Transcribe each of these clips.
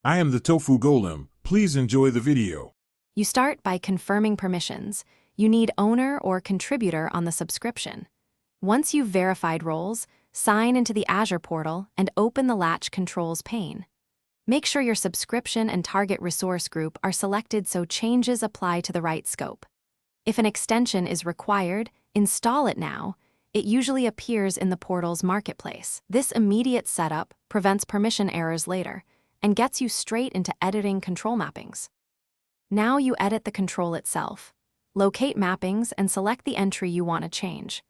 I am the Tofu Golem. Please enjoy the video. You start by confirming permissions. You need owner or contributor on the subscription. Once you've verified roles, sign into the Azure portal and open the Latch controls pane. Make sure your subscription and target resource group are selected so changes apply to the right scope. If an extension is required, install it now. It usually appears in the portal's marketplace. This immediate setup prevents permission errors later and gets you straight into editing control mappings. Now you edit the control itself. Locate mappings and select the entry you want to change.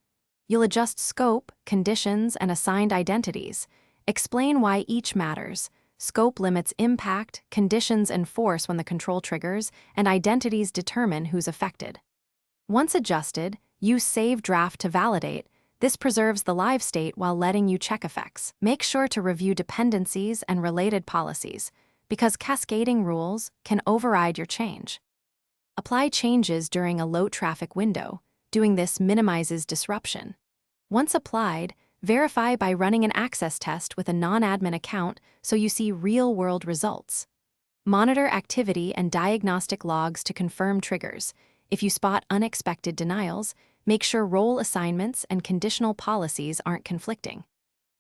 You'll adjust scope, conditions, and assigned identities. Explain why each matters. Scope limits impact, conditions enforce when the control triggers, and identities determine who's affected. Once adjusted, use Save Draft to validate. This preserves the live state while letting you check effects. Make sure to review dependencies and related policies, because cascading rules can override your change. Apply changes during a low-traffic window. Doing this minimizes disruption. Once applied, verify by running an access test with a non-admin account so you see real-world results. Monitor activity and diagnostic logs to confirm triggers. If you spot unexpected denials, make sure role assignments and conditional policies aren't conflicting.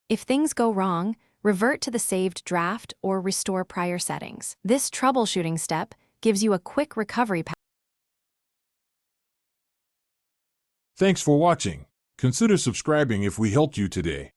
If things go wrong, revert to the saved draft or restore prior settings. This troubleshooting step gives you a quick recovery path. Thanks for watching. Consider subscribing if we helped you today.